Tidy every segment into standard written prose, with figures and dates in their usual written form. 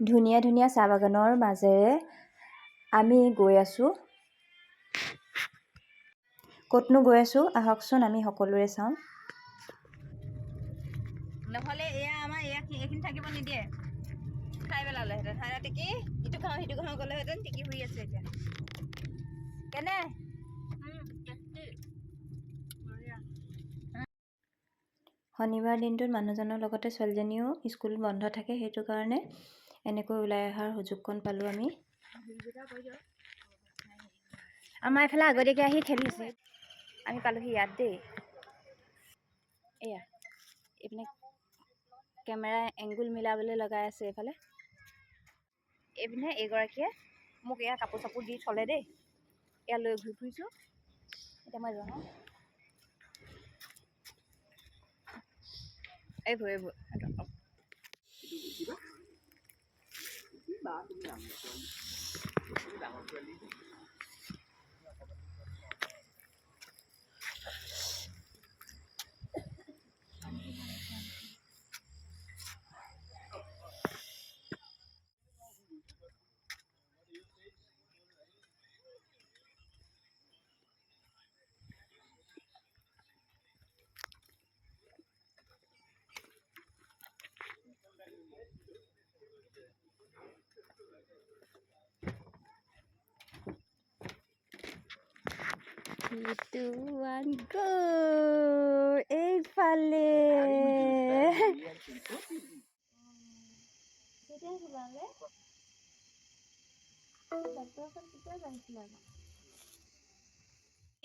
ধুনীয়া ধুনীয়া চাহ বাগানৰ মাজেৰে আমি গৈ আছোঁ। ক'তনো গৈ আছোঁ আহকচোন আমি সকলোৰে চাওঁ। নহ'লে এয়া আমাৰ এইখিনি থাকিব নিদিয়ে, খাই পেলালেহেঁতেন। হাই টিকি ইটো খাওঁ সিটো খাওঁ গ'লেহেঁতেন। টিকি শুই আছে এতিয়া। কেনে শনিবাৰ দিনটোত মানুহজনৰ লগতে ছোৱালীজনীও স্কুল বন্ধ থাকে, সেইটো কাৰণে এনেকৈ ওলাই অহাৰ সুযোগকণ পালোঁ আমি। আমাৰ এইফালে আগতীয়াকৈ আহি খেলিছে। আমি পালোহি ইয়াত দেই। এয়া এইপিনে কেমেৰা এংগুল মিলাবলৈ লগাই আছে। এইপিনে এইগৰাকীয়ে মোক এয়া কাপোৰ চাপোৰ দি থ'লে দেই। এয়া লৈ ঘূৰি ফুৰিছোঁ। এতিয়া মই যাওঁ এইবোৰ এইটো এইফালে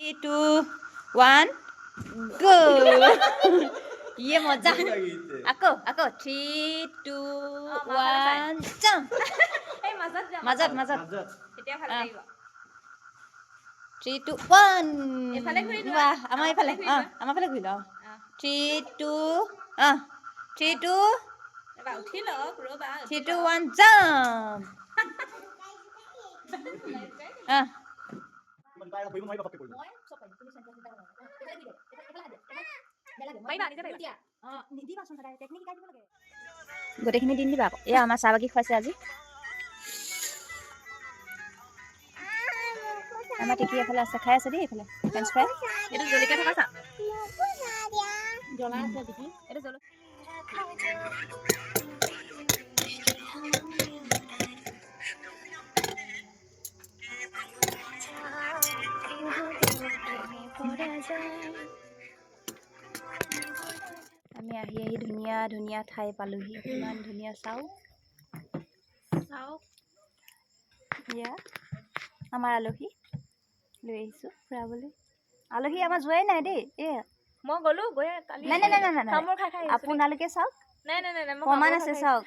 Two, one, go! Iya mojah. Aku. 3, 2, 1, jump. Mazat. এতিয়া ভালে লাগিব। 3, 2, 1. এফালে ঘূৰি লোৱা। আমাৰ এফালে। আমাৰ ফালে ঘূৰি লওঁ। 3, 2, 3, 2. এবাৰ উঠি লওক, ৰবা। 3, 2, 1, jump. গোটেইখিনি দিন দিবা আকৌ। এয়া আমাৰ চাহ বাগি খুৱাইছে আজি। আমাৰ টিকি এফালে আছে, খাই আছে দেই এইফালে ফ্ৰেঞ্চ ফ্ৰাই। এইটো জলকীয়া থকা চাহ। জ্বলা আছে টিকি। এইটো জলকীয়া। আমি আহি ধুনীয়া ধুনীয়া ঠাই পালোহি। ইমান ধুনীয়া চাওক এয়া আমাৰ আলহী লৈ আহিছোঁ ফুৰাবলৈ। আলহী আমাৰ যোৱাই নাই দেই। এয়া মই গ'লো গৈ কালি। নাই আপোনালোকে চাওক। নাই প্ৰমাণ আছে চাওক।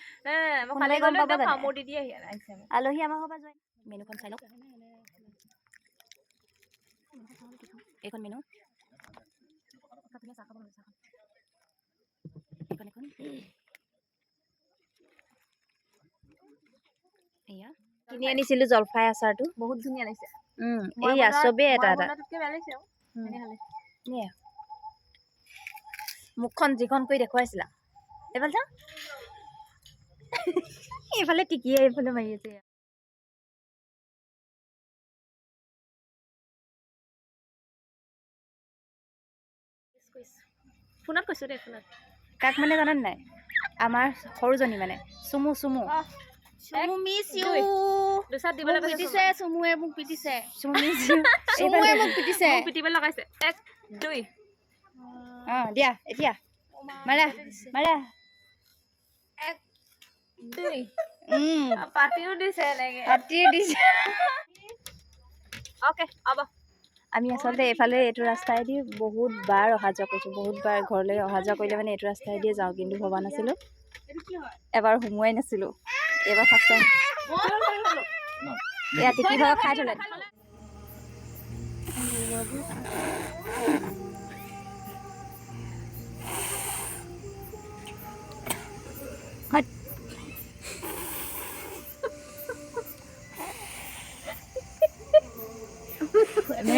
মই কালি গ'লো একদম কামোৰ দি আহিছে। আলহী আমাৰ ঘৰৰ পৰা যোৱাই। মেনুখন চাই লওক। এইখন মেনু। এখন এয়া কিনি আনিছিলোঁ জলফাই আচাৰটো। বহুত ধুনীয়া লাগিছে। এইয়া চবেই এটা মুখখন যিখন কৰি দেখুৱাইছিলা। এইফালে যাওঁ। এইফালে টিকিয়ে এইফালে মাৰি আছে। ফোনত কৈছোঁ দেই ফোনত। কাক মানে জানানে নাই? আমাৰ সৰুজনী মানে চুমু মিছ ইউ। দুচাত দিবলৈ পিটিছে চুমুৱে মোক পিটিছে। চুমুৱে মোক পিটিছে। মোক পিটিবলৈ লগাইছে। 1, 2 দিয়া এতিয়া মাৰা 1, 2 পাতিও দিছে এনেকে। অ'কে হ'ব। আমি আচলতে এইফালে এইটো ৰাস্তাইদি বহুত বাৰ অহা যোৱা কৰিছোঁ। বহুত বাৰ ঘৰলৈ অহা যোৱা কৰিলে মানে এইটো ৰাস্তাইদিয়ে যাওঁ, কিন্তু ভবা নাছিলোঁ। এবাৰ সোমোৱাই নাছিলোঁ। এইবাৰ ফাৰ্ষ্ট টাইম। এয়া টিকি ভাগৰ খাই থ'লে।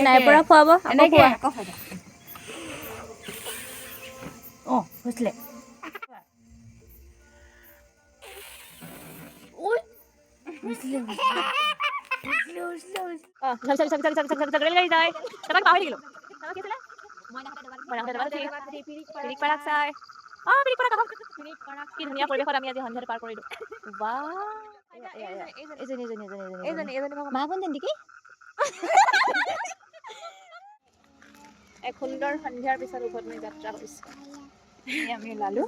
নাই পৰা খুৱাব এনেকে। হৈছিলে। ধুনীয়া পৰিৱেশত আমি আজি সন্ধিয়াটো পাৰ কৰিলোঁ। এক সুন্দৰ সন্ধিয়াৰ পিছত উভতনি যাত্ৰা কৰিছোঁ। আমি ওলালোঁ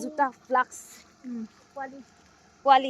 জোতা ফ্লাক্স পোৱালি